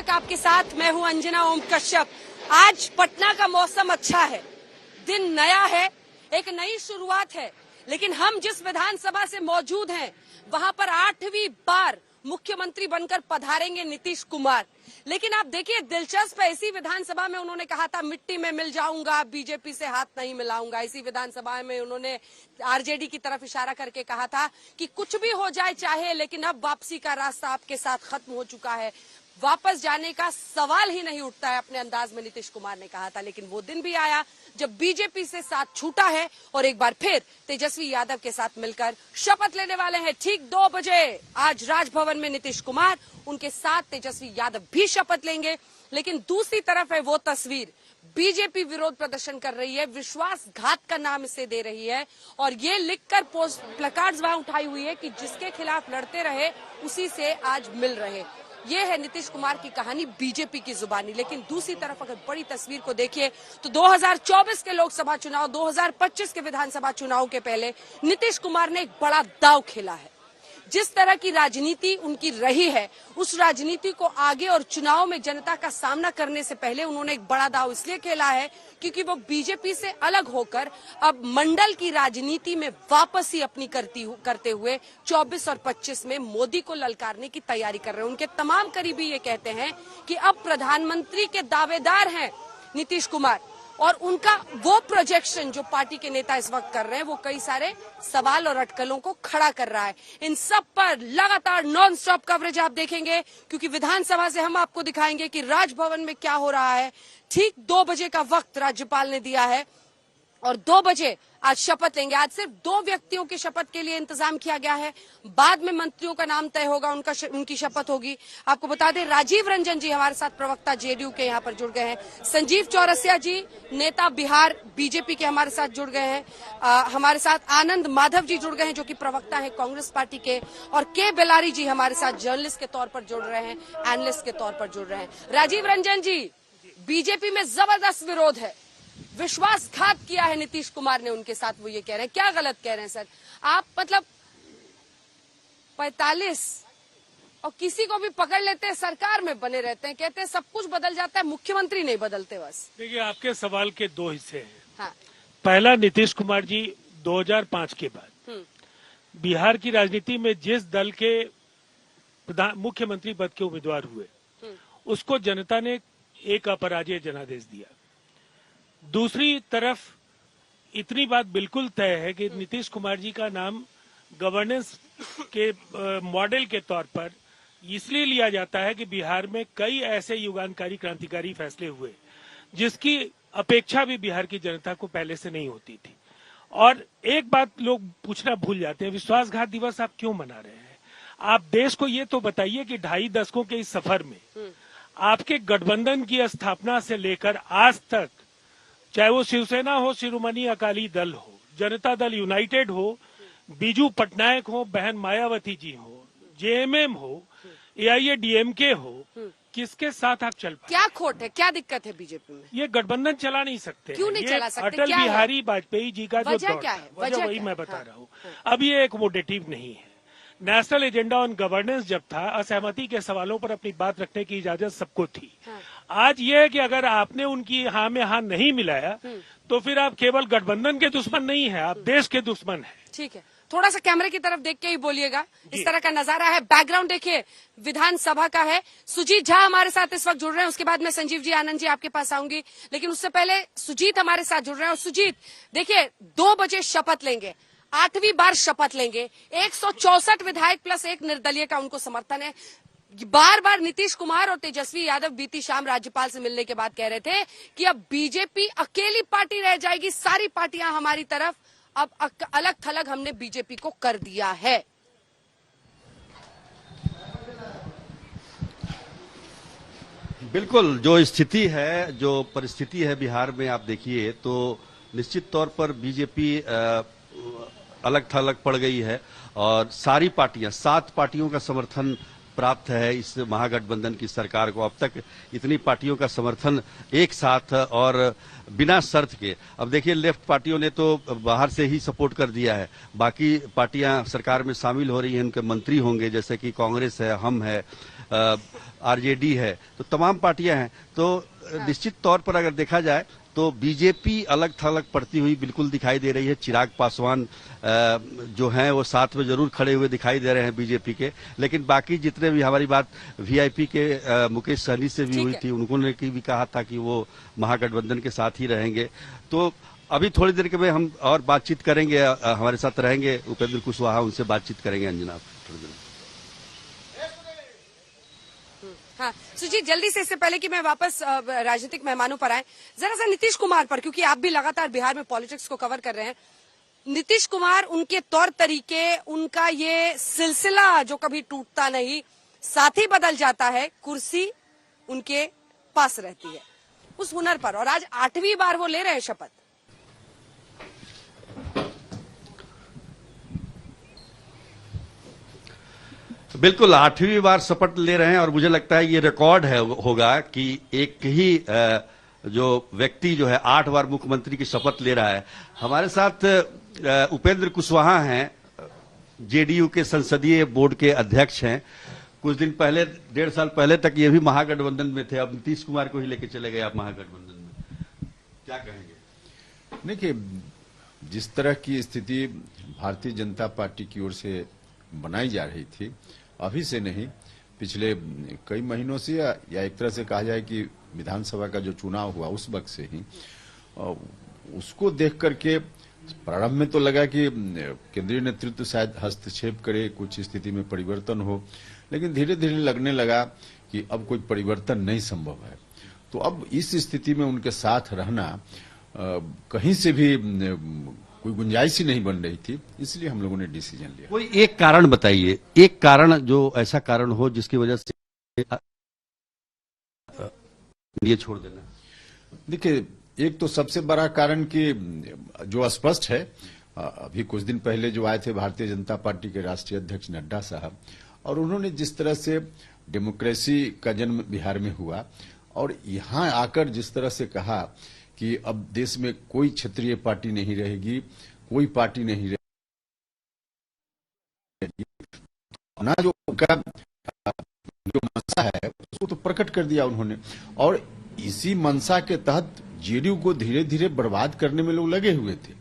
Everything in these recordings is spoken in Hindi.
तक आपके साथ मैं हूं अंजना ओम कश्यप। आज पटना का मौसम अच्छा है, दिन नया है, एक नई शुरुआत है, लेकिन हम जिस विधानसभा से मौजूद हैं वहां पर 8वीं बार मुख्यमंत्री बनकर पधारेंगे नीतीश कुमार। लेकिन आप देखिए, दिलचस्प है, इसी विधानसभा में उन्होंने कहा था मिट्टी में मिल जाऊंगा, बीजेपी से हाथ नहीं मिलाऊंगा। इसी विधानसभा में उन्होंने आरजेडी की तरफ इशारा करके कहा था कि कुछ भी हो जाए चाहे, लेकिन अब वापसी का रास्ता आपके साथ खत्म हो चुका है, वापस जाने का सवाल ही नहीं उठता है, अपने अंदाज में नीतीश कुमार ने कहा था। लेकिन वो दिन भी आया जब बीजेपी से साथ छूटा है और एक बार फिर तेजस्वी यादव के साथ मिलकर शपथ लेने वाले हैं। ठीक 2 बजे आज राजभवन में नीतीश कुमार, उनके साथ तेजस्वी यादव भी शपथ लेंगे। लेकिन दूसरी तरफ है वो तस्वीर, बीजेपी विरोध प्रदर्शन कर रही है, विश्वासघात का नाम इसे दे रही है और ये लिखकर प्लकार्ड्स वहां उठाई हुई है कि जिसके खिलाफ लड़ते रहे उसी से आज मिल रहे। ये है नीतीश कुमार की कहानी बीजेपी की जुबानी। लेकिन दूसरी तरफ अगर बड़ी तस्वीर को देखिए तो 2024 के लोकसभा चुनाव, 2025 के विधानसभा चुनाव के पहले नीतीश कुमार ने एक बड़ा दांव खेला है। जिस तरह की राजनीति उनकी रही है, उस राजनीति को आगे और चुनाव में जनता का सामना करने से पहले उन्होंने एक बड़ा दांव इसलिए खेला है क्योंकि वो बीजेपी से अलग होकर अब मंडल की राजनीति में वापस ही अपनी करते हुए 24 और 25 में मोदी को ललकारने की तैयारी कर रहे हैं। उनके तमाम करीबी ये कहते हैं कि अब प्रधानमंत्री के दावेदार हैं नीतीश कुमार, और उनका वो प्रोजेक्शन जो पार्टी के नेता इस वक्त कर रहे हैं वो कई सारे सवाल और अटकलों को खड़ा कर रहा है। इन सब पर लगातार नॉन स्टॉप कवरेज आप देखेंगे, क्योंकि विधानसभा से हम आपको दिखाएंगे कि राजभवन में क्या हो रहा है। ठीक 2 बजे का वक्त राज्यपाल ने दिया है और 2 बजे आज शपथ लेंगे। आज सिर्फ 2 व्यक्तियों की शपथ के लिए इंतजाम किया गया है, बाद में मंत्रियों का नाम तय होगा, उनकी शपथ होगी। आपको बता दें, राजीव रंजन जी हमारे साथ प्रवक्ता जेडीयू के यहाँ पर जुड़ गए हैं, संजीव चौरसिया जी नेता बिहार बीजेपी के हमारे साथ जुड़ गए हैं, हमारे साथ आनंद माधव जी जुड़ गए हैं जो कि प्रवक्ता है कांग्रेस पार्टी के, और के बेलारी जी हमारे साथ जर्नलिस्ट के तौर पर जुड़ रहे हैं, एनालिस्ट के तौर पर जुड़ रहे हैं। राजीव रंजन जी, बीजेपी में जबरदस्त विरोध है, विश्वासघात किया है नीतीश कुमार ने उनके साथ, वो ये कह रहे हैं, क्या गलत कह रहे हैं सर आप? मतलब 45 और किसी को भी पकड़ लेते हैं, सरकार में बने रहते हैं, कहते हैं सब कुछ बदल जाता है, मुख्यमंत्री नहीं बदलते बस। देखिए, आपके सवाल के 2 हिस्से हैं। हाँ। पहला, नीतीश कुमार जी 2005 के बाद बिहार की राजनीति में जिस दल के मुख्यमंत्री पद के उम्मीदवार हुए उसको जनता ने एक अपराजय जनादेश दिया। दूसरी तरफ इतनी बात बिल्कुल तय है कि नीतीश कुमार जी का नाम गवर्नेंस के मॉडल के तौर पर इसलिए लिया जाता है कि बिहार में कई ऐसे युगांतकारी क्रांतिकारी फैसले हुए जिसकी अपेक्षा भी बिहार की जनता को पहले से नहीं होती थी। और एक बात लोग पूछना भूल जाते हैं, विश्वासघात दिवस आप क्यों मना रहे हैं? आप देश को ये तो बताइए कि 2.5 दशकों के इस सफर में आपके गठबंधन की स्थापना से लेकर आज तक, चाहे वो शिवसेना हो, शिरोमणि अकाली दल हो, जनता दल यूनाइटेड हो, बीजू पटनायक हो, बहन मायावती जी हो, जेएमएम हो, एआईएडीएमके हो, किसके साथ आप चल पाए? क्या खोट है, क्या दिक्कत है बीजेपी में? ये गठबंधन चला नहीं सकते। क्यों नहीं चला सकते? अटल बिहारी वाजपेयी जी का जो दौर क्या है? वजह वही मैं बता रहा हूँ। अब ये एकोमोडेटिव नहीं है। नेशनल एजेंडा ऑन गवर्नेंस जब था, असहमति के सवालों पर अपनी बात रखने की इजाजत सबको थी। आज ये है कि अगर आपने उनकी हाँ में हाँ नहीं मिलाया तो फिर आप केवल गठबंधन के दुश्मन नहीं है, आप देश के दुश्मन है। ठीक है, थोड़ा सा कैमरे की तरफ देख के ही बोलिएगा। इस तरह का नजारा है, बैकग्राउंड देखिए, विधानसभा का है। सुजीत झा हमारे साथ इस वक्त जुड़ रहे हैं, उसके बाद मैं संजीव जी, आनंद जी आपके पास आऊंगी, लेकिन उससे पहले सुजीत हमारे साथ जुड़ रहे हैं। और सुजीत देखिए, 2 बजे शपथ लेंगे, 8वीं बार शपथ लेंगे, 164 विधायक प्लस 1 निर्दलीय का उनको समर्थन है। बार बार नीतीश कुमार और तेजस्वी यादव बीती शाम राज्यपाल से मिलने के बाद कह रहे थे कि अब बीजेपी अकेली पार्टी रह जाएगी, सारी पार्टियां हमारी तरफ, अब अलग थलग हमने बीजेपी को कर दिया है। बिल्कुल, जो स्थिति है, जो परिस्थिति है बिहार में, आप देखिए तो निश्चित तौर पर बीजेपी अलग थलग पड़ गई है और सारी पार्टियां, 7 पार्टियों का समर्थन प्राप्त है इस महागठबंधन की सरकार को। अब तक इतनी पार्टियों का समर्थन एक साथ और बिना शर्त के। अब देखिए, लेफ्ट पार्टियों ने तो बाहर से ही सपोर्ट कर दिया है, बाकी पार्टियां सरकार में शामिल हो रही हैं, उनके मंत्री होंगे, जैसे कि कांग्रेस है, हम है, आरजेडी है, तो तमाम पार्टियां हैं। तो निश्चित तौर पर अगर देखा जाए तो बीजेपी अलग थलग पड़ती हुई बिल्कुल दिखाई दे रही है। चिराग पासवान जो हैं वो साथ में जरूर खड़े हुए दिखाई दे रहे हैं बीजेपी के, लेकिन बाकी जितने भी, हमारी बात वीआईपी के मुकेश सहनी से भी हुई थी, उन्होंने भी कहा था कि वो महागठबंधन के साथ ही रहेंगे। तो अभी थोड़ी देर के में हम और बातचीत करेंगे, हमारे साथ रहेंगे उपेंद्र कुशवाहा, उनसे बातचीत करेंगे। अंजना थोड़ी देर। हाँ सुजीत, जल्दी से, इससे पहले कि मैं वापस राजनीतिक मेहमानों पर आए, जरा सा नीतीश कुमार पर, क्योंकि आप भी लगातार बिहार में पॉलिटिक्स को कवर कर रहे हैं। नीतीश कुमार, उनके तौर तरीके, उनका ये सिलसिला जो कभी टूटता नहीं, साथी बदल जाता है, कुर्सी उनके पास रहती है, उस हुनर पर, और आज 8वीं बार वो ले रहे हैं शपथ। बिल्कुल 8वीं बार शपथ ले रहे हैं, और मुझे लगता है ये रिकॉर्ड है होगा कि एक ही जो व्यक्ति जो है 8 बार मुख्यमंत्री की शपथ ले रहा है। हमारे साथ उपेंद्र कुशवाहा हैं, जेडीयू के संसदीय बोर्ड के अध्यक्ष हैं। कुछ दिन पहले, 1.5 साल पहले तक ये भी महागठबंधन में थे, अब नीतीश कुमार को ही लेके चले गए आप महागठबंधन में, क्या कहेंगे? देखिए, जिस तरह की स्थिति भारतीय जनता पार्टी की ओर से बनाई जा रही थी, अभी से नहीं, पिछले कई महीनों से, या एक तरह से कहा जाए कि विधानसभा का जो चुनाव हुआ उस वक्त से ही, उसको देख करके प्रारंभ में तो लगा कि केंद्रीय नेतृत्व शायद हस्तक्षेप करे, कुछ स्थिति में परिवर्तन हो, लेकिन धीरे धीरे लगने लगा कि अब कोई परिवर्तन नहीं संभव है। तो अब इस स्थिति में उनके साथ रहना कहीं से भी कोई गुंजाइश ही नहीं बन रही थी, इसलिए हम लोगों ने डिसीजन लिया। कोई एक कारण बताइए, एक कारण, जो ऐसा कारण हो जिसकी वजह से ये छोड़ देना। देखिए, एक तो सबसे बड़ा कारण कि जो स्पष्ट है, अभी कुछ दिन पहले जो आए थे भारतीय जनता पार्टी के राष्ट्रीय अध्यक्ष नड्डा साहब, और उन्होंने जिस तरह से डेमोक्रेसी का जन्म बिहार में हुआ, और यहां आकर जिस तरह से कहा कि अब देश में कोई क्षेत्रीय पार्टी नहीं रहेगी, कोई पार्टी नहीं रहेगी, ना जो उनका जो मंशा है उसको तो प्रकट कर दिया उन्होंने। और इसी मंशा के तहत जेडीयू को धीरे धीरे बर्बाद करने में लोग लगे हुए थे,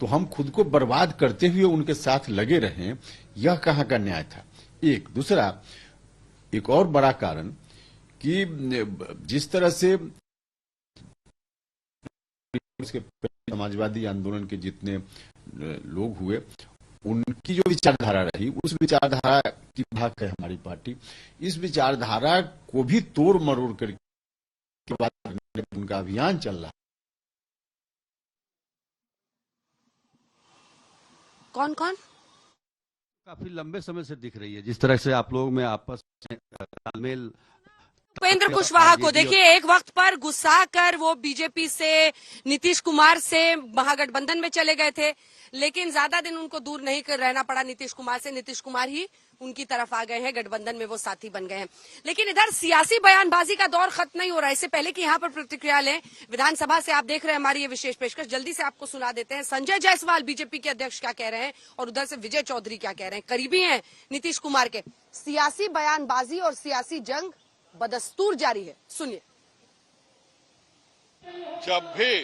तो हम खुद को बर्बाद करते हुए उनके साथ लगे रहे, यह कहां का न्याय था। एक दूसरा, एक और बड़ा कारण कि जिस तरह से समाजवादी आंदोलन के जितने लोग हुए, उनकी जो विचारधारा रही, उस विचारधारा की भाग है हमारी पार्टी। इस विचारधारा को भी तोड़ मरोड़ करके बाद उनका अभियान चल रहा है। कौन कौन? काफी लंबे समय से दिख रही है, जिस तरह से आप लोगों में आपस में तालमेल। उपेंद्र कुशवाहा को देखिए, एक वक्त पर गुस्सा कर वो बीजेपी से, नीतीश कुमार से महागठबंधन में चले गए थे, लेकिन ज्यादा दिन उनको दूर नहीं कर रहना पड़ा नीतीश कुमार से। नीतीश कुमार ही उनकी तरफ आ गए हैं, गठबंधन में वो साथी बन गए हैं। लेकिन इधर सियासी बयानबाजी का दौर खत्म नहीं हो रहा है। इससे पहले कि यहाँ पर प्रतिक्रिया लें, विधानसभा से आप देख रहे हैं हमारी ये विशेष पेशकश, जल्दी से आपको सुना देते हैं संजय जायसवाल बीजेपी के अध्यक्ष क्या कह रहे हैं, और उधर से विजय चौधरी क्या कह रहे हैं, करीबी हैं नीतीश कुमार के। सियासी बयानबाजी और सियासी जंग बदस्तूर जारी है, सुनिए। जब भी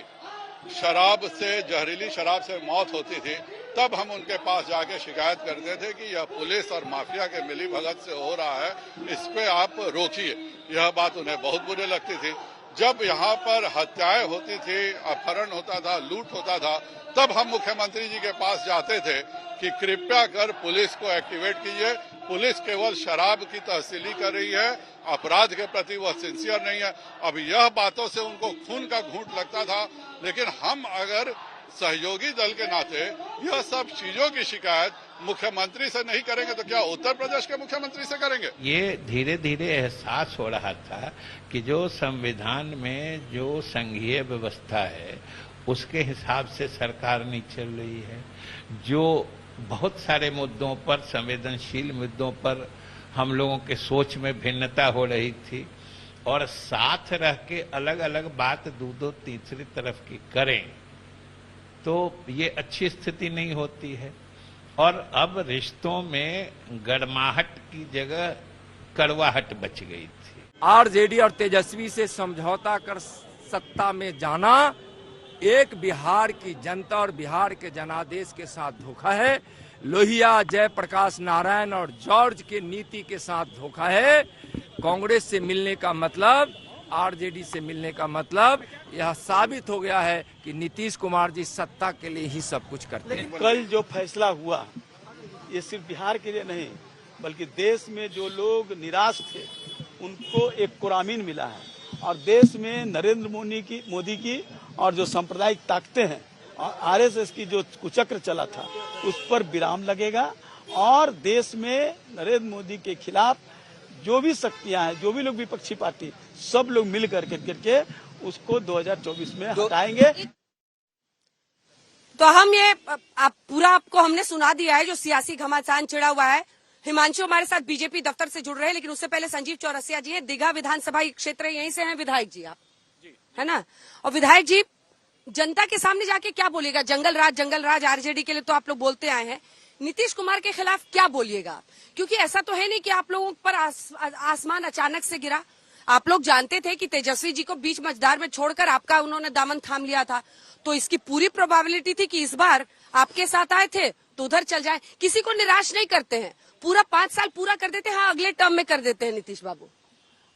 शराब से, जहरीली शराब से मौत होती थी, तब हम उनके पास जाके शिकायत करते थे कि यह पुलिस और माफिया के मिलीभगत से हो रहा है, इस पे आप रोकिए। यह बात उन्हें बहुत बुरी लगती थी। जब यहाँ पर हत्याएं होती थी, अपहरण होता था, लूट होता था, तब हम मुख्यमंत्री जी के पास जाते थे कि कृपया कर पुलिस को एक्टिवेट कीजिए। पुलिस केवल शराब की तहसीली कर रही है, अपराध के प्रति वह सिंसियर नहीं है। अब यह बातों से उनको खून का घूंट लगता था, लेकिन हम अगर सहयोगी दल के नाते यह सब चीजों की शिकायत मुख्यमंत्री से नहीं करेंगे तो क्या उत्तर प्रदेश के मुख्यमंत्री से करेंगे? ये धीरे धीरे एहसास हो रहा था कि जो संविधान में जो संघीय व्यवस्था है उसके हिसाब से सरकार नहीं चल रही है। जो बहुत सारे मुद्दों पर, संवेदनशील मुद्दों पर हम लोगों के सोच में भिन्नता हो रही थी, और साथ रह के अलग अलग बात दो तीसरी तरफ की करें तो ये अच्छी स्थिति नहीं होती है। और अब रिश्तों में गरमाहट की जगह कड़वाहट बच गई थी। आरजेडी और तेजस्वी से समझौता कर सत्ता में जाना एक बिहार की जनता और बिहार के जनादेश के साथ धोखा है। लोहिया, जयप्रकाश नारायण और जॉर्ज के नीति के साथ धोखा है। कांग्रेस से मिलने का मतलब, आरजेडी से मिलने का मतलब यह साबित हो गया है कि नीतीश कुमार जी सत्ता के लिए ही सब कुछ करते हैं। कल जो फैसला हुआ ये सिर्फ बिहार के लिए नहीं बल्कि देश में जो लोग निराश थे उनको एक कुरामीन मिला है और देश में नरेंद्र मोदी की और जो सांप्रदायिक ताकतें हैं और आरएसएस की जो कुचक्र चला था उस पर विराम लगेगा और देश में नरेंद्र मोदी के खिलाफ जो भी शक्तियां हैं, जो भी लोग विपक्षी पार्टी, सब लोग मिल करके उसको 2024 में हटाएंगे। तो हम ये पूरा आपको हमने सुना दिया है जो सियासी घमासान छिड़ा हुआ है। हिमांशु हमारे साथ बीजेपी दफ्तर से जुड़ रहे हैं, लेकिन उससे पहले संजीव चौरसिया जी है, दीघा विधानसभा क्षेत्र यहीं से हैं विधायक जी आप, है ना। और विधायक जी जनता के सामने जाके क्या बोलिएगा? जंगल राज आरजेडी के लिए तो आप लोग बोलते आए हैं, नीतीश कुमार के खिलाफ क्या बोलिएगा? क्योंकि ऐसा तो है नहीं कि आप लोगों पर आसमान अचानक से गिरा। आप लोग जानते थे कि तेजस्वी जी को बीच मझधार में छोड़कर आपका उन्होंने दामन थाम लिया था, तो इसकी पूरी प्रोबेबिलिटी थी कि इस बार आपके साथ आए थे तो उधर चल जाए। किसी को निराश नहीं करते हैं, पूरा 5 साल पूरा कर देते हैं, हाँ अगले टर्म में कर देते हैं नीतीश बाबू।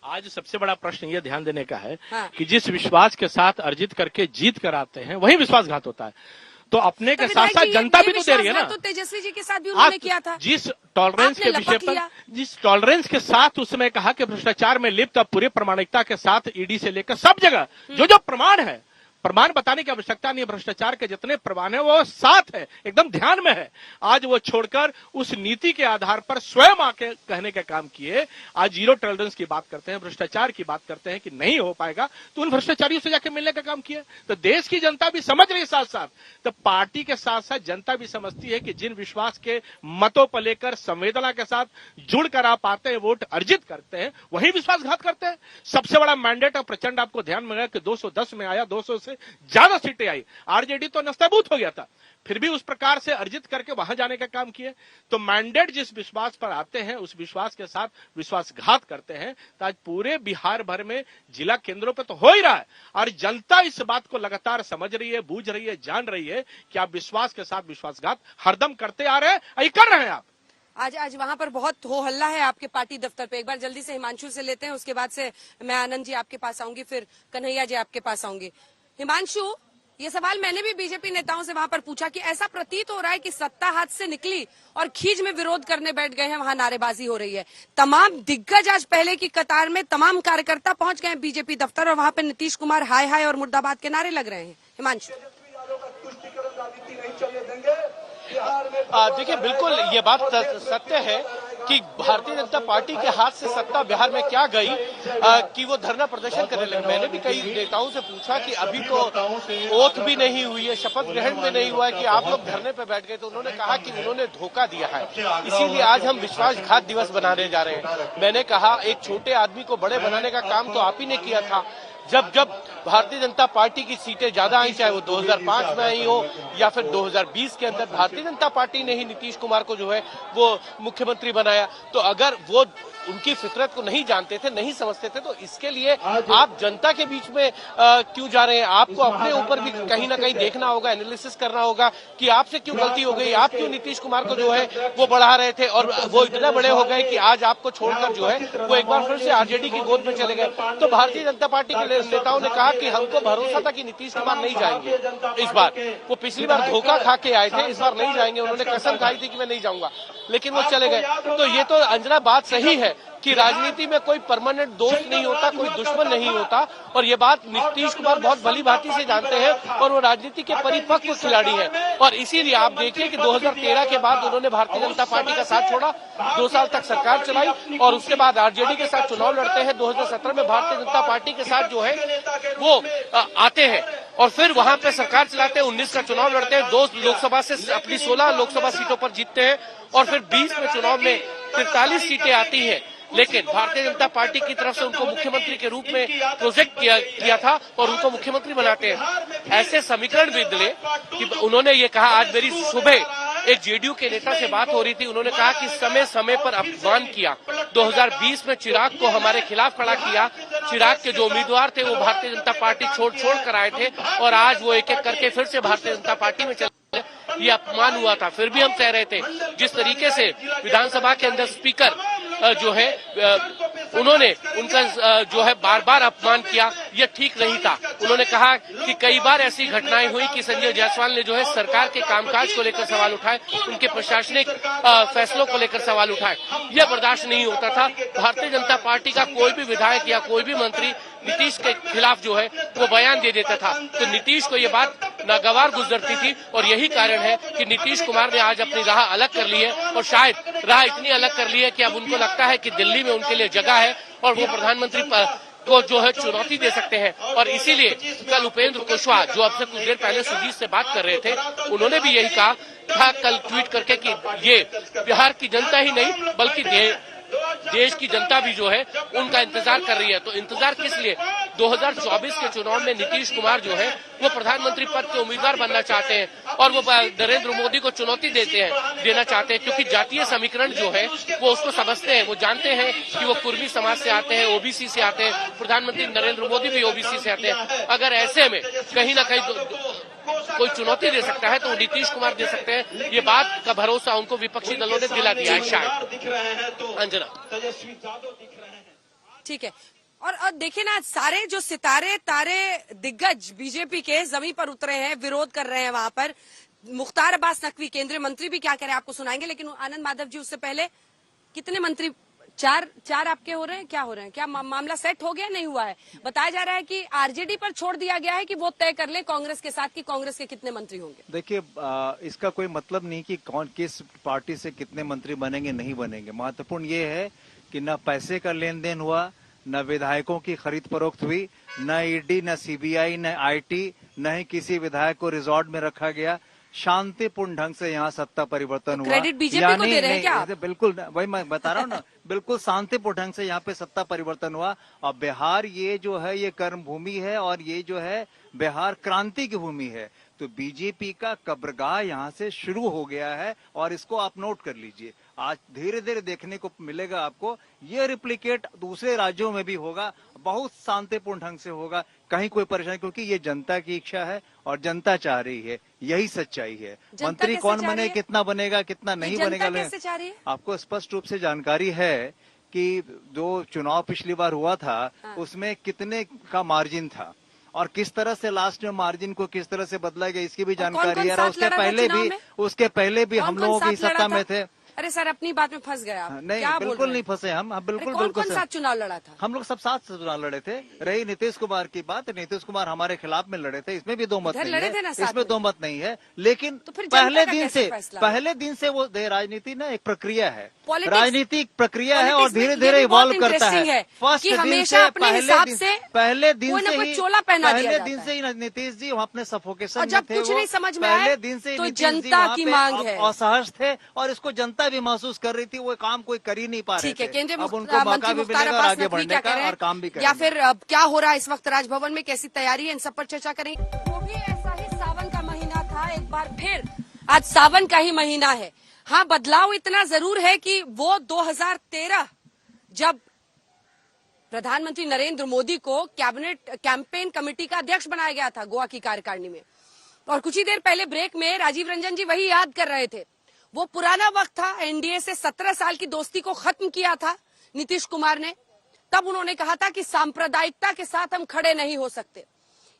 आज सबसे बड़ा प्रश्न ये ध्यान देने का है हाँ। कि जिस विश्वास के साथ अर्जित करके जीत कर आते हैं वही विश्वासघात होता है। तो अपने के साथ साथ जनता भी तो दे रही है ना। तो तेजस्वी जी के साथ भी उन्होंने किया था। जिस टॉलरेंस के विषय पर, जिस टॉलरेंस के साथ उसमें कहा कि भ्रष्टाचार में लिप्त, अब पूरे प्रामाणिकता के साथ ईडी से लेकर सब जगह जो प्रमाण है, प्रमाण बताने की आवश्यकता नहीं है, भ्रष्टाचार के जितने प्रमाण है वो साथ है, एकदम ध्यान में है। आज वो छोड़कर उस नीति के आधार पर स्वयं आके कहने का काम किए। आज जीरो टॉलरेंस की बात करते हैं, भ्रष्टाचार की बात करते हैं कि नहीं हो पाएगा, तो उन भ्रष्टाचारियों से जाके मिलने का काम किया। तो देश की जनता भी समझ रही है, साथ साथ तो पार्टी के साथ साथ जनता भी समझती है कि जिन विश्वास के मतों पर लेकर संवेदना के साथ जुड़कर आप आते हैं, वोट अर्जित करते हैं, वही विश्वासघात करते हैं। सबसे बड़ा मैंडेट और प्रचंड आपको ध्यान में है कि 210 में आया, 200 से ज्यादा सीटें आई। आरजेडी तो नस्ताबूत हो गया था, फिर भी उस प्रकार से अर्जित करके वहां जाने का काम किए। तो मैंडेट जिस विश्वास पर आते हैं उस विश्वास के साथ विश्वासघात करते हैं। तो आज पूरे बिहार भर में जिला केंद्रों पर तो हो ही रहा है और जनता इस बात को लगातार समझ रही है, बूझ रही है, जान रही है कि आप विश्वास के साथ विश्वासघात हरदम करते आ रहे हैं, ये कर रहे हैं आप। आज वहां पर बहुत हो हल्ला है आपके पार्टी दफ्तर पे। एक बार जल्दी से हिमांशु से लेते हैं, उसके बाद से मैं आनंद जी आपके पास आऊंगी, फिर कन्हैया जी आपके पास आऊंगी। हिमांशु, ये सवाल मैंने भी बीजेपी नेताओं से वहां पर पूछा कि ऐसा प्रतीत हो रहा है कि सत्ता हाथ से निकली और खींच में विरोध करने बैठ गए हैं, वहां नारेबाजी हो रही है। तमाम दिग्गज आज पहले की कतार में तमाम कार्यकर्ता पहुंच गए हैं बीजेपी दफ्तर और वहां पर नीतीश कुमार हाय हाय और मुर्दाबाद के नारे लग रहे हैं। हिमांशु, देखिए बिल्कुल ये बात सत्य है कि भारतीय जनता पार्टी के हाथ से सत्ता बिहार में क्या गई कि वो धरना प्रदर्शन करने लगे। मैंने भी कई नेताओं से पूछा कि अभी तो ओथ भी नहीं हुई है, शपथ ग्रहण भी नहीं हुआ है कि आप लोग धरने पे बैठ गए, तो उन्होंने कहा कि उन्होंने धोखा दिया है, इसीलिए आज हम विश्वासघात दिवस बनाने जा रहे हैं। मैंने कहा एक छोटे आदमी को बड़े बनाने का काम तो आप ही ने किया था। जब भारतीय जनता पार्टी की सीटें ज्यादा आई, चाहे वो 2005 में आई हो या फिर 2020 के अंदर, भारतीय जनता पार्टी ने ही नीतीश कुमार को जो है वो मुख्यमंत्री बनाया। तो अगर वो उनकी फितरत को नहीं जानते थे, नहीं समझते थे, तो इसके लिए आप जनता के बीच में क्यों जा रहे हैं? आपको अपने ऊपर भी कहीं ना कहीं देखना होगा, एनालिसिस करना होगा कि आपसे क्यों गलती हो गई, आप क्यों नीतीश कुमार को जो है वो बढ़ा रहे थे और वो इतने बड़े हो गए कि आज आपको छोड़कर जो है वो एक बार फिर से आरजेडी की गोद में चले गए। तो भारतीय जनता पार्टी के नेताओं ने कहा कि हमको भरोसा था कि नीतीश कुमार नहीं जाएंगे इस बार। वो पिछली बार धोखा खा के आए थे, इस बार नहीं जाएंगे, उन्होंने कसम खाई थी कि मैं नहीं जाऊंगा, लेकिन वो चले गए। तो ये तो अंजना बात सही है कि राजनीति में कोई परमानेंट दोस्त नहीं होता, कोई दुश्मन नहीं होता, और ये बात नीतीश कुमार बहुत भली भांति से जानते हैं और वो राजनीति के परिपक्व खिलाड़ी हैं। और इसीलिए आप देखिए कि 2013 के बाद उन्होंने भारतीय जनता पार्टी का साथ छोड़ा, 2 साल तक सरकार चलाई और उसके बाद आरजेडी के साथ चुनाव लड़ते हैं। 2017 में भारतीय जनता पार्टी के साथ जो है वो आते हैं और फिर वहां पे सरकार चलाते हैं। 19 का चुनाव लड़ते हैं, 2 लोकसभा से अपनी 16 लोकसभा सीटों पर जीतते हैं और फिर 20 में चुनाव में 43 सीटें आती हैं। लेकिन भारतीय जनता पार्टी की तरफ से उनको मुख्यमंत्री के रूप में प्रोजेक्ट किया था और उनको मुख्यमंत्री बनाते हैं। ऐसे समीकरण भी दिले कि उन्होंने ये कहा आज मेरी सुबह एक जेडीयू के नेता से बात हो रही थी, उन्होंने कहा कि समय समय पर अपमान किया। 2020 में चिराग को हमारे खिलाफ खड़ा किया। चिराग के जो उम्मीदवार थे वो भारतीय जनता पार्टी छोड़ कर आए थे और आज वो एक एक करके फिर से भारतीय जनता पार्टी में चले। ये अपमान हुआ था, फिर भी हम कह रहे थे जिस तरीके से विधानसभा के अंदर स्पीकर जो है उन्होंने उनका जो है बार बार अपमान किया, ये ठीक नहीं था। उन्होंने कहा कि कई बार ऐसी घटनाएं हुई कि संजय जायसवाल ने जो है सरकार के कामकाज को लेकर सवाल उठाए, उनके प्रशासनिक फैसलों को लेकर सवाल उठाए, यह बर्दाश्त नहीं होता था। भारतीय जनता पार्टी का कोई भी विधायक या कोई भी मंत्री नीतीश के खिलाफ जो है वो बयान दे देता था, तो नीतीश को ये बात नागवार गुजरती थी और यही कारण है कि नीतीश कुमार ने आज अपनी राह अलग कर ली है और शायद राह इतनी अलग कर ली है कि अब उनको लगता है कि दिल्ली में उनके लिए जगह है और वो प्रधानमंत्री को जो है चुनौती दे सकते हैं। और इसीलिए कल उपेंद्र कुशवाहा जो अब से कुछ देर पहले सुजीत से बात कर रहे थे, उन्होंने भी यही कहा था कल ट्वीट करके कि ये बिहार की जनता ही नहीं बल्कि देश की जनता भी जो है उनका इंतजार कर रही है। तो इंतजार किस लिए? 2024 के चुनाव में नीतीश कुमार जो है वो प्रधानमंत्री पद के उम्मीदवार बनना चाहते हैं और वो नरेंद्र मोदी को चुनौती देना चाहते हैं, क्योंकि जातीय समीकरण जो है वो उसको समझते हैं। वो जानते हैं कि वो कुर्मी समाज से आते हैं, ओबीसी से आते हैं, प्रधानमंत्री नरेंद्र मोदी भी ओबीसी से आते हैं। अगर ऐसे में कहीं ना कहीं कोई चुनौती दे सकता है तो नीतीश कुमार दे सकते हैं, ये बात का भरोसा उनको विपक्षी दलों ने दिला दिया है शायद। अंजना, ठीक है। और देखिए ना, सारे जो सितारे तारे दिग्गज बीजेपी के जमीन पर उतरे हैं, विरोध कर रहे हैं वहां पर। मुख्तार अब्बास नकवी केंद्रीय मंत्री भी क्या करें आपको सुनाएंगे, लेकिन आनंद माधव जी उससे पहले कितने मंत्री चार आपके हो रहे हैं, क्या हो रहे हैं, क्या मामला सेट हो गया? नहीं हुआ है। बताया जा रहा है कि आरजेडी पर छोड़ दिया गया है कि वो तय कर ले कांग्रेस के साथ कि कांग्रेस के कितने मंत्री होंगे। देखिए, इसका कोई मतलब नहीं कि कौन किस पार्टी से कितने मंत्री बनेंगे नहीं बनेंगे। महत्वपूर्ण ये है कि न पैसे का लेन देन हुआ, न विधायकों की खरीद फरोख्त हुई, न ईडी, न सीबीआई, न आईटी, न ही किसी विधायक को रिजॉर्ट में रखा गया। शांतिपूर्ण ढंग से यहाँ सत्ता परिवर्तन हुआ। क्रेडिट बीजेपी को दे रहे हैं क्या आप? बिल्कुल, वही मैं बता रहा हूँ ना, बिल्कुल शांतिपूर्ण ढंग से यहाँ पे सत्ता परिवर्तन हुआ। और बिहार ये जो है ये कर्म भूमि है और ये जो है बिहार क्रांति की भूमि है। तो बीजेपी का कब्रगाह यहाँ से शुरू हो गया है और इसको आप नोट कर लीजिए। आज धीरे धीरे देखने को मिलेगा आपको, ये रिप्लिकेट दूसरे राज्यों में भी होगा, बहुत शांतिपूर्ण ढंग से होगा, कहीं कोई परेशानी, क्योंकि ये जनता की इच्छा है और जनता चाह रही है, यही सच्चाई है। मंत्री कौन बने, कितना बनेगा, कितना नहीं बनेगा, आपको स्पष्ट रूप से जानकारी है कि जो चुनाव पिछली बार हुआ था उसमें कितने का मार्जिन था और किस तरह से लास्ट में मार्जिन को किस तरह से बदला गया, इसकी भी जानकारी है। उसके पहले भी हम लोगों की सत्ता में थे। अरे सर, अपनी बात में फंस गए आप। नहीं, क्या बिल्कुल नहीं फंसे हम बिल्कुल कौन साथ चुनाव लड़ा था? हम लोग सब साथ चुनाव लड़े थे। रही नीतीश कुमार की बात, नीतीश कुमार हमारे खिलाफ में लड़े थे, इसमें भी दो मत नहीं है, इसमें दो मत नहीं है। लेकिन पहले दिन से वो राजनीति ना एक प्रक्रिया है, राजनीतिक प्रक्रिया है और धीरे धीरे इवॉल्व करता है। फर्स्ट दिन से पहले दिन से ही नीतीश जी अपने सफोकेशन में थे, पहले दिन से जनता की मांग है, असहज थे और इसको जनता भी महसूस कर रही थी। वो काम कोई कर ही नहीं पा रहे थे। केंद्रीय अब उनको मौका भी मिलेगा और आगे बढ़ने का और काम भी करेंगे। या फिर क्या हो रहा है इस वक्त राजभवन में, कैसी तैयारी है, इन सब पर चर्चा करेंगे। वो भी ऐसा ही सावन का महीना था, एक बार फिर आज सावन का ही महीना है। हाँ, बदलाव इतना जरूर है कि वो 2013 जब प्रधानमंत्री नरेंद्र मोदी को कैबिनेट कैंपेन कमेटी का अध्यक्ष बनाया गया था गोवा की कार्यकारिणी में, और कुछ ही देर पहले ब्रेक में राजीव रंजन जी वही याद कर रहे थे। वो पुराना वक्त था, एनडीए से 17 साल की दोस्ती को खत्म किया था नीतीश कुमार ने। तब उन्होंने कहा था कि सांप्रदायिकता के साथ हम खड़े नहीं हो सकते।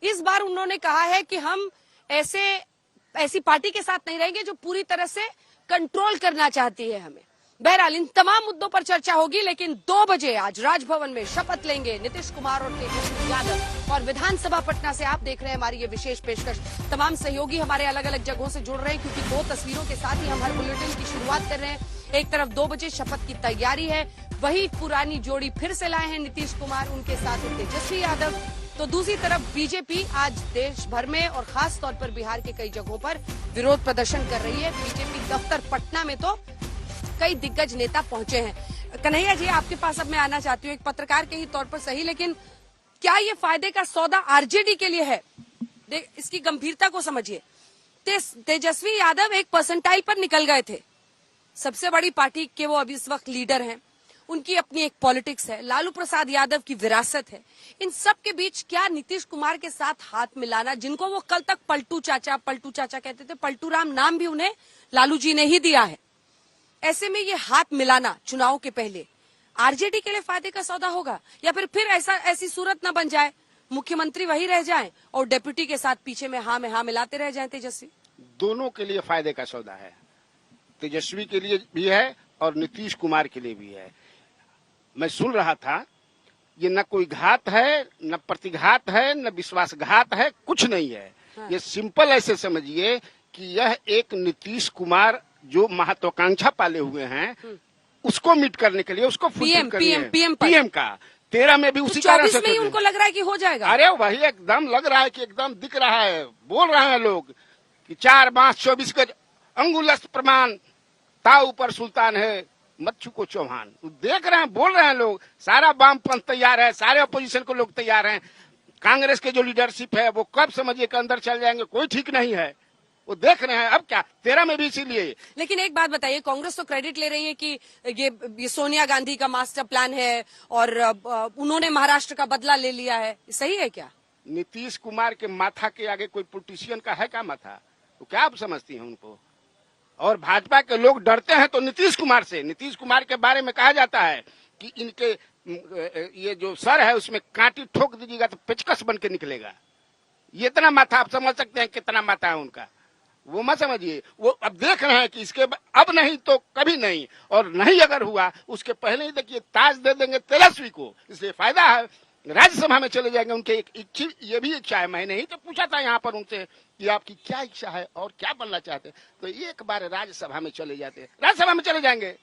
इस बार उन्होंने कहा है कि हम ऐसी पार्टी के साथ नहीं रहेंगे जो पूरी तरह से कंट्रोल करना चाहती है हमें। बहरहाल इन तमाम मुद्दों पर चर्चा होगी, लेकिन 2 बजे आज राजभवन में शपथ लेंगे नीतीश कुमार और तेजस्वी यादव। और विधानसभा पटना से आप देख रहे हैं हमारी ये विशेष पेशकश। तमाम सहयोगी हमारे अलग अलग जगहों से जुड़ रहे हैं, क्योंकि 2 तस्वीरों के साथ ही हम हर बुलेटिन की शुरुआत कर रहे हैं। एक तरफ 2 बजे शपथ की तैयारी है, वही पुरानी जोड़ी फिर से लाए हैं नीतीश कुमार, उनके साथ तेजस्वी यादव। तो दूसरी तरफ बीजेपी आज देश भर में और खास तौर पर बिहार के कई जगहों पर विरोध प्रदर्शन कर रही है। बीजेपी दफ्तर पटना में तो कई दिग्गज नेता पहुंचे हैं। कन्हैया जी, आपके पास अब मैं आना चाहती हूँ, एक पत्रकार के ही तौर पर सही, लेकिन क्या ये फायदे का सौदा आरजेडी के लिए है? इसकी गंभीरता को समझिए। तेजस्वी यादव एक परसेंटाइल पर निकल गए थे। सबसे बड़ी पार्टी के वो अभी इस वक्त लीडर हैं, उनकी अपनी एक पॉलिटिक्स है, लालू प्रसाद यादव की विरासत है। इन सब के बीच क्या नीतीश कुमार के साथ हाथ मिलाना, जिनको वो कल तक पलटू चाचा कहते थे, पलटू राम नाम भी उन्हें लालू जी ने ही दिया है, ऐसे में ये हाथ मिलाना चुनाव के पहले आरजेडी के लिए फायदे का सौदा होगा, या फिर ऐसी सूरत न बन जाए मुख्यमंत्री वही रह जाएं और डेप्यूटी के साथ पीछे में हाँ मिलाते रह जाएं तेजस्वी? दोनों के लिए फायदे का सौदा है, तेजस्वी के लिए भी है और नीतीश कुमार के लिए भी है। मैं सुन रहा था, ये न कोई घात है, न प्रतिघात है, न विश्वासघात है, कुछ नहीं है। हाँ। ये सिंपल ऐसे समझिए कि यह एक नीतीश कुमार जो महत्वाकांक्षा पाले हुए हैं उसको मीट करने के लिए, उसको पीएम का 13 में भी उसी कारण से 24 में ही उनको लग रहा है कि हो जाएगा। अरे वही एकदम लग रहा है कि एकदम दिख रहा है, बोल रहे हैं लोग कि 4 बांस 24 गज अंगुलस्त प्रमाण ता ऊपर सुल्तान है मच्छू को चौहान। देख रहे हैं, बोल रहे हैं लोग, सारा वामपंथ तैयार है, सारे अपोजिशन को लोग तैयार हैं। कांग्रेस के जो लीडरशिप है वो कब समझिए के अंदर चल जाएंगे, कोई ठीक नहीं है, वो देख रहे हैं। अब क्या 13 में भी इसीलिए। लेकिन एक बात बताइए, कांग्रेस तो क्रेडिट ले रही है कि ये सोनिया गांधी का मास्टर प्लान है और उन्होंने महाराष्ट्र का बदला ले लिया है, सही है क्या? नीतीश कुमार के माथा के आगे कोई पॉलिटिशियन का है क्या माथा? तो क्या आप समझती हैं उनको? और भाजपा के लोग डरते हैं तो नीतीश कुमार से। नीतीश कुमार के बारे में कहा जाता है कि इनके ये जो सर है उसमें कांटी ठोक दीजिएगा तो पेचकस बन के निकलेगा। ये इतना माथा, आप समझ सकते हैं कितना माथा है उनका, वो मत समझिए। वो अब देख रहे हैं कि इसके अब नहीं तो कभी नहीं, और नहीं अगर हुआ उसके पहले ही देखिए ताज दे देंगे तेजस्वी को, इसलिए फायदा है। राज्यसभा में चले जाएंगे, उनके एक ये भी इच्छा है। मैंने ही तो पूछा था यहाँ पर उनसे कि आपकी क्या इच्छा है और क्या बनना चाहते हैं, तो एक बार राज्यसभा में चले जाते, राज्यसभा में चले जाएंगे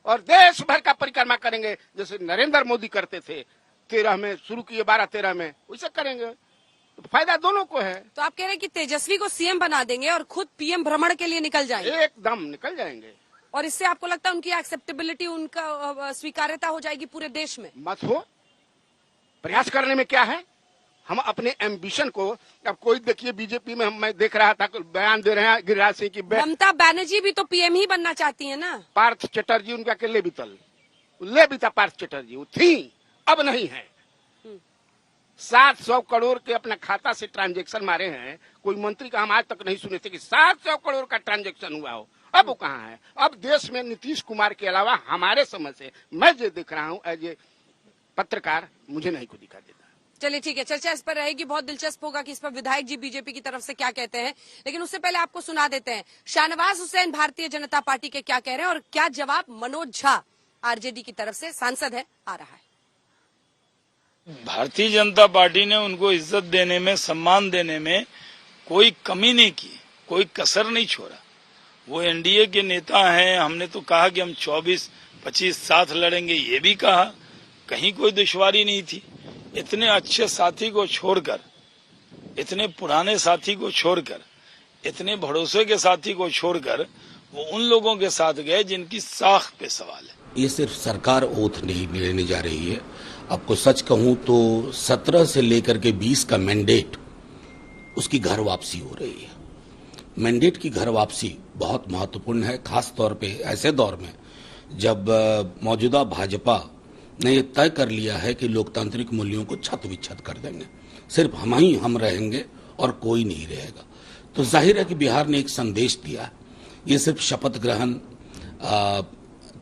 और देश भर का परिक्रमा करेंगे जैसे नरेंद्र मोदी करते थे। 13 में शुरू किए, 12-13 में, वैसे करेंगे तो फायदा दोनों को है। तो आप कह रहे हैं कि तेजस्वी को सीएम बना देंगे और खुद पीएम भ्रमण के लिए निकल जाएंगे? एकदम निकल जाएंगे। और इससे आपको लगता है उनकी एक्सेप्टेबिलिटी, उनका स्वीकार्यता हो जाएगी पूरे देश में? मत हो, प्रयास करने में क्या है। हम अपने एम्बिशन को, अब कोई देखिए बीजेपी में मैं देख रहा था बयान दे रहे हैं गिरिराज सिंह की, ममता बनर्जी भी तो पीएम ही बनना चाहती है ना। पार्थ चटर्जी उनका के ले भी था पार्थ चटर्जी, वो थी, अब नहीं है। 700 करोड़ के अपना खाता से ट्रांजैक्शन मारे हैं। कोई मंत्री का हम आज तक नहीं सुने थे कि 700 करोड़ का ट्रांजैक्शन हुआ हो। अब वो कहाँ है? अब देश में नीतीश कुमार के अलावा हमारे समझ से, मैं जो देख रहा हूँ एज ए पत्रकार, मुझे नहीं को दिखा देता। चलिए ठीक है, चर्चा इस पर रहेगी। बहुत दिलचस्प होगा कि इस पर विधायक जी बीजेपी की तरफ से क्या कहते हैं, लेकिन उससे पहले आपको सुना देते हैं शाहनवाज हुसैन भारतीय जनता पार्टी के क्या कह रहे हैं और क्या जवाब मनोज झा आरजेडी की तरफ से, सांसद है, आ रहा है। भारतीय जनता पार्टी ने उनको इज्जत देने में, सम्मान देने में कोई कमी नहीं की, कोई कसर नहीं छोड़ा। वो एनडीए के नेता हैं। हमने तो कहा कि हम 24-25 साथ लड़ेंगे, ये भी कहा, कहीं कोई दुश्वारी नहीं थी। इतने अच्छे साथी को छोड़कर, इतने पुराने साथी को छोड़कर, इतने भरोसे के साथी को छोड़कर वो उन लोगों के साथ गए जिनकी साख पे सवाल है। ये सिर्फ सरकार ओथ नहीं लेने जा रही है। आपको सच कहूं तो 17 से लेकर के 20 का मैंडेट, उसकी घर वापसी हो रही है। मैंडेट की घर वापसी बहुत महत्वपूर्ण है, खास तौर पे ऐसे दौर में जब मौजूदा भाजपा ने ये तय कर लिया है कि लोकतांत्रिक मूल्यों को छत विच्छत कर देंगे, सिर्फ हम रहेंगे और कोई नहीं रहेगा। तो जाहिर है कि बिहार ने एक संदेश दिया। ये सिर्फ शपथ ग्रहण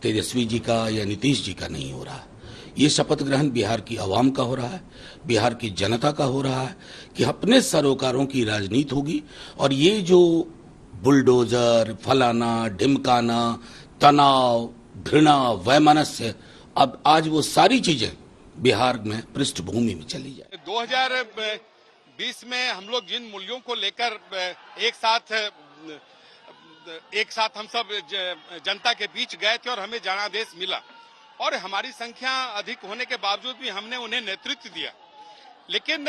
तेजस्वी जी का या नीतीश जी का नहीं हो रहा है, ये शपथ ग्रहण बिहार की आवाम का हो रहा है, बिहार की जनता का हो रहा है कि अपने सरोकारों की राजनीति होगी। और ये जो बुलडोजर, फलाना ढिमकाना, तनाव, घृणा, वैमनस्य, अब आज वो सारी चीजें बिहार में पृष्ठभूमि में चली जाए। 2020 में हम लोग जिन मूल्यों को लेकर एक साथ हम सब जनता के बीच गए थे और हमें जनादेश मिला, और हमारी संख्या अधिक होने के बावजूद भी हमने उन्हें नेतृत्व दिया। लेकिन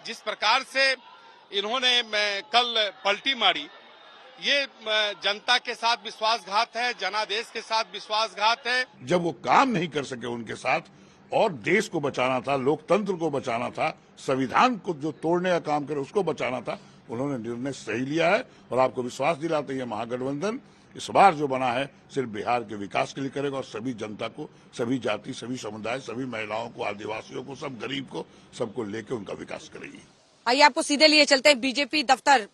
जिस प्रकार से इन्होंने कल पलटी मारी, ये जनता के साथ विश्वासघात है, जनादेश के साथ विश्वासघात है। जब वो काम नहीं कर सके उनके साथ, और देश को बचाना था, लोकतंत्र को बचाना था, संविधान को जो तोड़ने का काम करे उसको बचाना था, उन्होंने निर्णय सही लिया है और आपको विश्वास दिलाते हैं महागठबंधन इस बार जो बना है सिर्फ बिहार के विकास के लिए करेगा और सभी जनता को, सभी जाति, सभी समुदाय, सभी महिलाओं को, आदिवासियों को, सब गरीब को, सबको लेकर उनका विकास करेगी। आइए आपको सीधे लिए चलते हैं बीजेपी दफ्तर।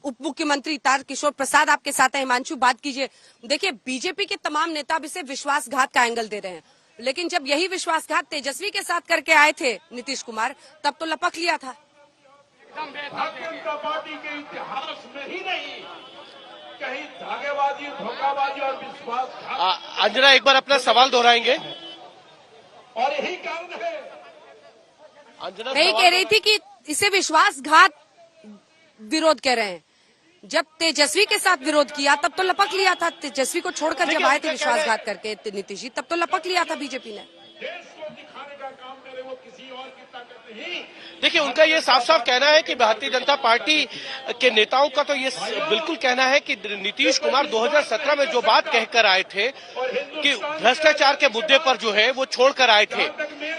उप मुख्यमंत्री तारकिशोर प्रसाद आपके साथ है। हिमांशु, बात कीजिए। देखिए, बीजेपी के तमाम नेता अब इसे विश्वासघात का एंगल दे रहे हैं, लेकिन जब यही विश्वासघात तेजस्वी के साथ करके आए थे नीतीश कुमार, तब तो लपक लिया था। भारतीय जनता पार्टी के इतिहास में ही नहीं, कहीं धागेबाजी, धोखाबाजी और विश्वासघात। अंजना एक बार अपना सवाल दोहराएंगे। और यही कारण है अंजना नहीं कह रही थी कि इसे विश्वासघात विरोध कह रहे हैं। जब तेजस्वी के साथ विरोध किया तब तो लपक लिया था। तेजस्वी को छोड़कर जब आए थे विश्वासघात करके नीतीश जी, तब तो लपक लिया था बीजेपी ने। देश को दिखाने का काम करे, वो किसी और की ताकत नहीं। देखिए, उनका ये साफ साफ कहना है कि भारतीय जनता पार्टी के नेताओं का तो ये बिल्कुल कहना है कि नीतीश कुमार 2017 में जो बात कहकर आए थे कि भ्रष्टाचार के मुद्दे पर जो है वो छोड़कर आए थे,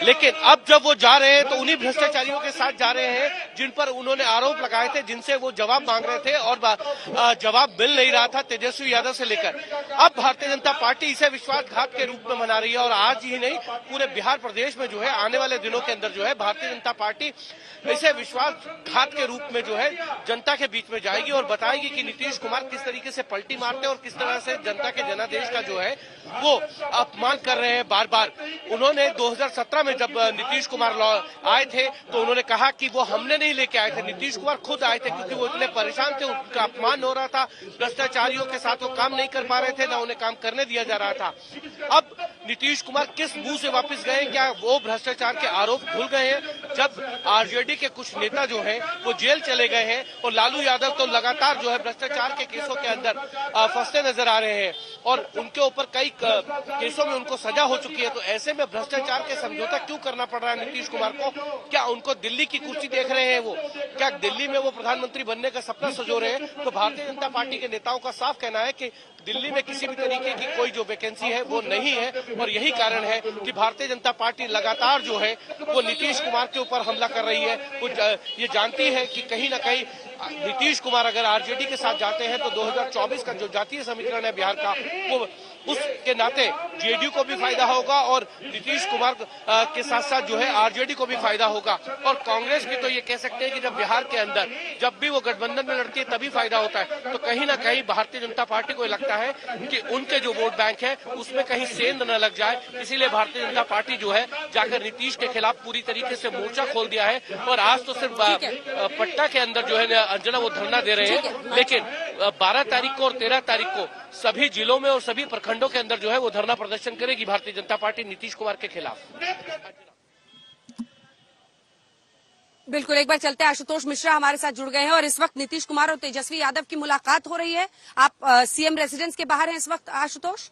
लेकिन अब जब वो जा रहे हैं तो उन्हीं भ्रष्टाचारियों के साथ जा रहे हैं जिन पर उन्होंने आरोप लगाए थे, जिनसे वो जवाब मांग रहे थे और जवाब मिल नहीं रहा था तेजस्वी यादव से लेकर। अब भारतीय जनता पार्टी इसे विश्वासघात के रूप में मना रही है और आज ही नहीं, पूरे बिहार प्रदेश में जो है आने वाले दिनों के अंदर जो है भारतीय जनता पार्टी इसे विश्वासघात के रूप में जो है जनता के बीच में जाएगी और बताएगी कि नीतीश कुमार किस तरीके से पलटी मारते हैं और किस तरह से जनता के जनादेश का जो है वो अपमान कर रहे हैं बार बार। उन्होंने 2017 में जब नीतीश कुमार आए थे तो उन्होंने कहा कि वो हमने नहीं लेके आए थे, नीतीश कुमार खुद आए थे, क्योंकि वो इतने परेशान थे, उनका अपमान हो रहा था, भ्रष्टाचारियों के साथ वो काम नहीं कर पा रहे थे, ना उन्हें काम करने दिया जा रहा था। अब नीतीश कुमार किस मुंह से वापस गए? क्या वो भ्रष्टाचार के आरोप भूल गए हैं? जब आरजेडी के कुछ नेता जो हैं वो जेल चले गए हैं और लालू यादव तो लगातार जो है भ्रष्टाचार के केसों के अंदर फंसते नजर आ रहे हैं और उनके ऊपर कई केसों में उनको सजा हो चुकी है, तो ऐसे में भ्रष्टाचार के समझौता क्यों करना पड़ रहा है नीतीश कुमार को? क्या उनको दिल्ली की कुर्सी देख रहे हैं? वो क्या दिल्ली में वो प्रधानमंत्री बनने का सपना सजो रहे हैं? तो भारतीय जनता पार्टी के नेताओं का साफ कहना है कि दिल्ली में किसी भी तरीके की कोई जो वैकेंसी है वो नहीं है और यही कारण है कि भारतीय जनता पार्टी लगातार जो है वो नीतीश कुमार के ऊपर हमला कर रही है। वो ये जानती है कि कहीं ना कहीं नीतीश कुमार अगर आरजेडी के साथ जाते हैं तो 2024 का जो जातीय समीकरण है बिहार का, वो उसके नाते जेडीयू को भी फायदा होगा और नीतीश कुमार के साथ साथ जो है आरजेडी को भी फायदा होगा। और कांग्रेस भी तो ये कह सकते हैं कि जब बिहार के अंदर जब भी वो गठबंधन में लड़ती है तभी फायदा होता है। तो कहीं ना कहीं भारतीय जनता पार्टी को लगता है कि उनके जो वोट बैंक है उसमें कहीं सेंध न लग जाए, इसीलिए भारतीय जनता पार्टी जो है जाकर नीतीश के खिलाफ पूरी तरीके से मोर्चा खोल दिया है। और आज तो सिर्फ पटना के अंदर जो है अंजना वो धरना दे रहे हैं, लेकिन 12 तारीख को और 13 तारीख को सभी जिलों में और सभी प्रखंडों के अंदर जो है वो धरना प्रदर्शन करेगी भारतीय जनता पार्टी नीतीश कुमार के खिलाफ। बिल्कुल, एक बार चलते हैं। आशुतोष मिश्रा हमारे साथ जुड़ गए हैं और इस वक्त नीतीश कुमार और तेजस्वी यादव की मुलाकात हो रही है। आप सीएम रेसिडेंस के बाहर हैं इस वक्त आशुतोष?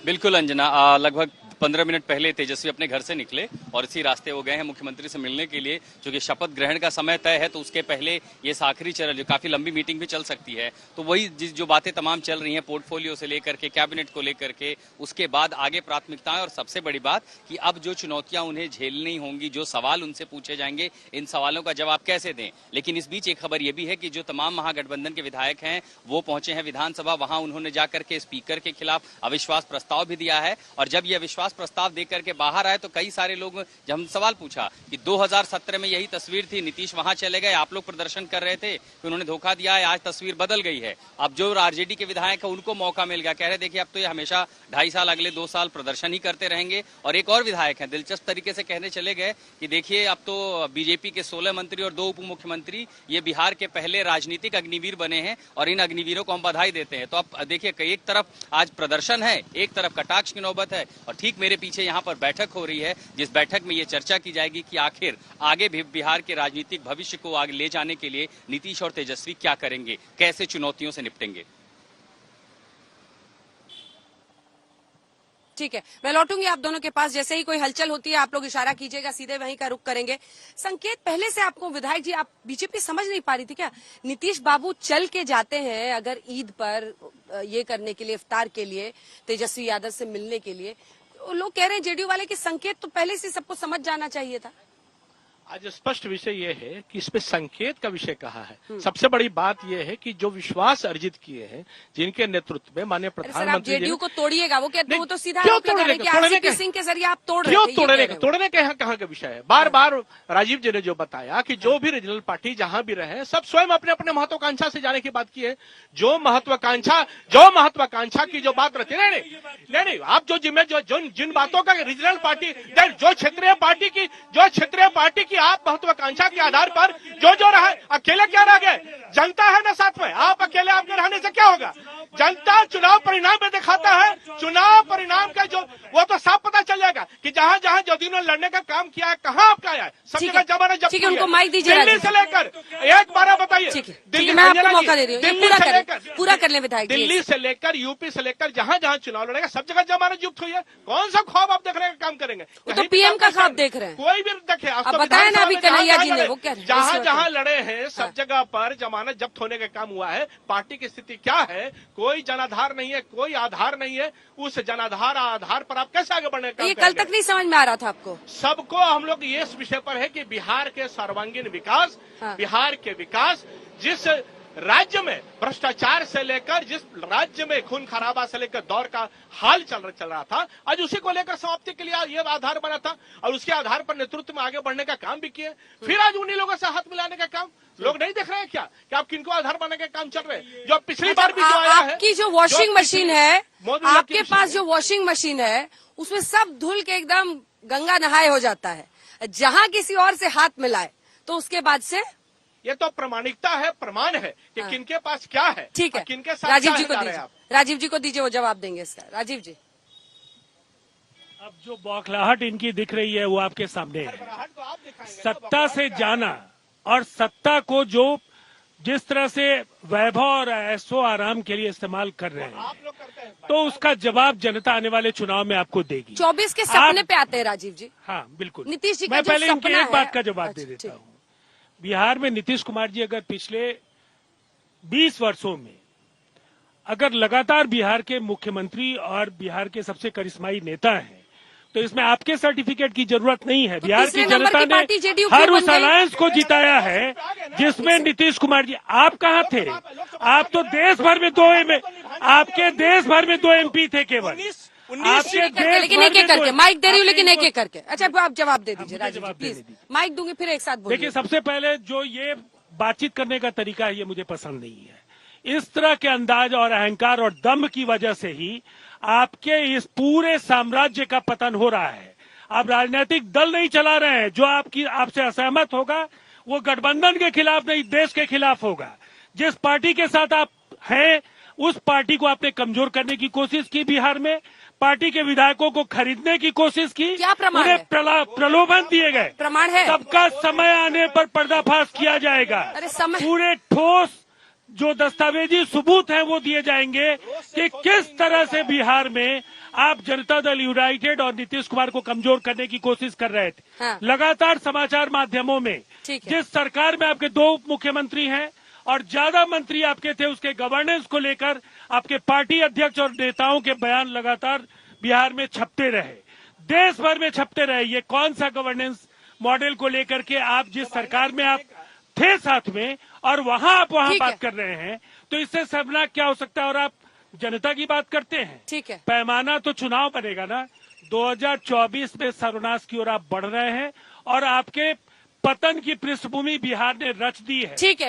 बिल्कुल अंजना, लगभग 15 मिनट पहले तेजस्वी अपने घर से निकले और इसी रास्ते वो गए हैं मुख्यमंत्री से मिलने के लिए, क्योंकि शपथ ग्रहण का समय तय है तो उसके पहले ये आखिरी चरण, जो काफी लंबी मीटिंग भी चल सकती है, तो वही जो बातें तमाम चल रही हैं पोर्टफोलियो से लेकर के कैबिनेट को लेकर के, उसके बाद आगे प्राथमिकताएं और सबसे बड़ी बात कि अब जो चुनौतियां उन्हें झेलनी होंगी, जो सवाल उनसे पूछे जाएंगे, इन सवालों का जवाब कैसे दें। लेकिन इस बीच एक खबर यह भी है कि जो तमाम महागठबंधन के विधायक हैं वो पहुंचे हैं विधानसभा, वहां उन्होंने जाकर के स्पीकर के खिलाफ अविश्वास प्रस्ताव भी दिया है। और जब यह अविश्वास प्रस्ताव देकर के बाहर आए तो कई सारे लोग, जब हम सवाल पूछा कि 2017 में यही तस्वीर थी, नीतीश वहां चले गए, आप लोग प्रदर्शन कर रहे थे कि उन्होंने धोखा दिया है, आज तस्वीर बदल गई है। अब जो आरजेडी के विधायक है उनको मौका मिल गया, कह रहे देखिए अब तो ये हमेशा 2.5 साल अगले 2 साल प्रदर्शन ही करते रहेंगे। और एक और विधायक है दिलचस्प तरीके से कहने चले गए कि देखिए अब तो बीजेपी के 16 मंत्री और 2 उप मुख्यमंत्री ये बिहार के पहले राजनीतिक अग्निवीर बने हैं और इन अग्निवीरों को हम बधाई देते हैं। तो अब देखिए एक तरफ आज प्रदर्शन है, एक तरफ कटाक्ष की नौबत है और ठीक मेरे पीछे यहाँ पर बैठक हो रही है, जिस बैठक में ये चर्चा की जाएगी कि आखिर आगे भी बिहार के राजनीतिक भविष्य को आगे ले जाने के लिए नीतीश और तेजस्वी क्या करेंगे, कैसे चुनौतियों से निपटेंगे। ठीक है, मैं लौटूंगी आप दोनों के पास। जैसे ही कोई हलचल होती है आप लोग इशारा कीजिएगा, सीधे वहीं का रुख करेंगे। संकेत पहले से आपको विधायक जी, आप बीजेपी समझ नहीं पा रही थी क्या? नीतीश बाबू चल के जाते हैं अगर ईद पर ये करने के लिए, इफ्तार के लिए, तेजस्वी यादव से मिलने के लिए, लोग कह रहे हैं जेडीयू वाले कि संकेत तो पहले से सबको समझ जाना चाहिए था। आज स्पष्ट विषय ये है कि इसमें संकेत का विषय कहा है। सबसे बड़ी बात यह है कि जो विश्वास अर्जित किए हैं, जिनके नेतृत्व में माननीय प्रधानमंत्री जेडीयू को तोड़िएगा, वो कहते हैं वो तो सीधा क्यों आरोप लगा रहे हैं कि आरसीपी सिंह के जरिए आप तोड़ रहे थे। क्यों तोड़ने के यहाँ कहाँ का विषय है? बार बार राजीव जी ने जो बताया कि जो भी रीजनल पार्टी जहां भी रहे, सब स्वयं अपने अपने महत्वाकांक्षा से जाने की बात की है। जो महत्वाकांक्षा की जो बात रहती है, नहीं, आप जिन बातों का रीजनल पार्टी, जो क्षेत्रीय पार्टी की आप महत्वाकांक्षा के आधार पर जो रहा, अकेले क्या रह गए? जनता है ना साथ में, आप अकेले आपके रहने से क्या होगा? जनता चुनाव परिणाम में दिखाता है। चुनाव परिणाम का जो वो तो साफ पता चल जाएगा कि जहां जहां जदयू ने लड़ने का काम किया है, कहाँ आपका आया है, सब जगह जमाना जब ठीक है, उनको माइक दीजिए। दिल्ली से लेकर एक बार बताइए, दिल्ली मैं आपको मौका दे रही हूँ, पूरा कर ले विधायक। दिल्ली से लेकर यूपी से लेकर जहां जहां चुनाव लड़ेगा, सब जगह जमानत युक्त हुई है। कौन सा ख्वाब आप देख रहे हैं काम करेंगे? तो पीएम का ख्वाब देख रहे हैं, कोई भी देखे। आप बताया ना अभी कन्हैया जी ने, वो कह रहे हैं जहां जहां लड़े हैं सब जगह पर जमानत जब्त होने का काम हुआ है। पार्टी की स्थिति क्या है? कोई जनाधार नहीं है, कोई आधार नहीं है। उस जनाधार आधार पर आप कैसे आगे बढ़ने का? ये कल तक नहीं समझ में आ रहा था आपको? सबको हम लोग ये इस विषय पर है कि बिहार के सर्वांगीण विकास, बिहार के विकास, जिस राज्य में भ्रष्टाचार से लेकर, जिस राज्य में खून खराबा से लेकर दौर का हाल चल रहा था, आज उसी को लेकर समाप्ति के लिए ये आधार बना था और उसके आधार पर नेतृत्व में आगे बढ़ने का काम भी किए। फिर आज उन्हीं लोगों से हाथ मिलाने का काम लोग नहीं देख रहे हैं क्या कि आप किनको आधार बनाने का काम चल रहे हैं? जो पिछली बार भी जो आया है, आपकी जो वॉशिंग मशीन है, आपके पास जो वॉशिंग मशीन है, उसमें सब धुल के एकदम गंगा नहाए हो जाता है। जहां किसी और से हाथ मिलाए तो उसके बाद से ये तो प्रामाणिकता है, प्रमाण है कि किनके पास क्या है। ठीक है, किनके साथ राजीव जी को दीजिए, राजीव जी को दीजिए, वो जवाब देंगे इसका। राजीव जी, अब जो बौखलाहट इनकी दिख रही है वो आपके सामने है। सत्ता से जाना और सत्ता को जो जिस तरह से वैभव और ऐशो आराम के लिए इस्तेमाल कर रहे हैं, तो उसका जवाब जनता आने वाले चुनाव में आपको देगी। 24 के सपने पे आते हैं राजीव जी। हाँ बिल्कुल, नीतीश जी का मैं जो पहले इनकी सपना एक बात है, का जवाब दे देता हूँ। बिहार में नीतीश कुमार जी अगर पिछले 20 वर्षों में अगर लगातार बिहार के मुख्यमंत्री और बिहार के सबसे करिश्माई नेता हैं, तो इसमें आपके सर्टिफिकेट की जरूरत नहीं है। बिहार की जनता ने हर उस अलायंस को जिताया है जिसमें नीतीश कुमार जी, आप कहाँ थे? आप तो देश भर में आपके देश भर में 2 MP थे केवल। लेकिन एक एक करके माइक दे रही हूँ, लेकिन एक एक करके। अच्छा, आप जवाब दे दीजिए राजीव जी, प्लीज। माइक दूंगी, फिर एक साथ बोलिए। देखिए, सबसे पहले जो ये बातचीत करने का तरीका है, ये मुझे पसंद नहीं है। इस तरह के अंदाज और अहंकार और दम्भ की वजह से ही आपके इस पूरे साम्राज्य का पतन हो रहा है। आप राजनीतिक दल नहीं चला रहे हैं। जो आपसे असहमत होगा वो गठबंधन के खिलाफ नहीं, देश के खिलाफ होगा। जिस पार्टी के साथ आप हैं उस पार्टी को आपने कमजोर करने की कोशिश की। बिहार में पार्टी के विधायकों को खरीदने की कोशिश की। क्या प्रमाण है? प्रलोभन दिए गए। प्रमाण है? सबका समय आने पर पर्दाफाश किया जाएगा। अरे समय, पूरे ठोस जो दस्तावेजी सबूत हैं वो दिए जाएंगे कि किस तरह से बिहार में आप जनता दल यूनाइटेड और नीतीश कुमार को कमजोर करने की कोशिश कर रहे थे। हाँ। लगातार समाचार माध्यमों में जिस सरकार में आपके 2 मुख्यमंत्री हैं और ज्यादा मंत्री आपके थे, उसके गवर्नेंस को लेकर आपके पार्टी अध्यक्ष और नेताओं के बयान लगातार बिहार में छपते रहे, देश भर में छपते रहे। ये कौन सा गवर्नेंस मॉडल को लेकर के आप जिस सरकार में आप थे साथ में और आप वहां बात कर रहे हैं, तो इससे शर्मनाक क्या हो सकता है? और आप जनता की बात करते हैं। ठीक है, पैमाना तो चुनाव बनेगा ना। 2024 में सर्वनाश की ओर आप बढ़ रहे हैं और आपके पतन की पृष्ठभूमि बिहार ने रच दी है। ठीक है।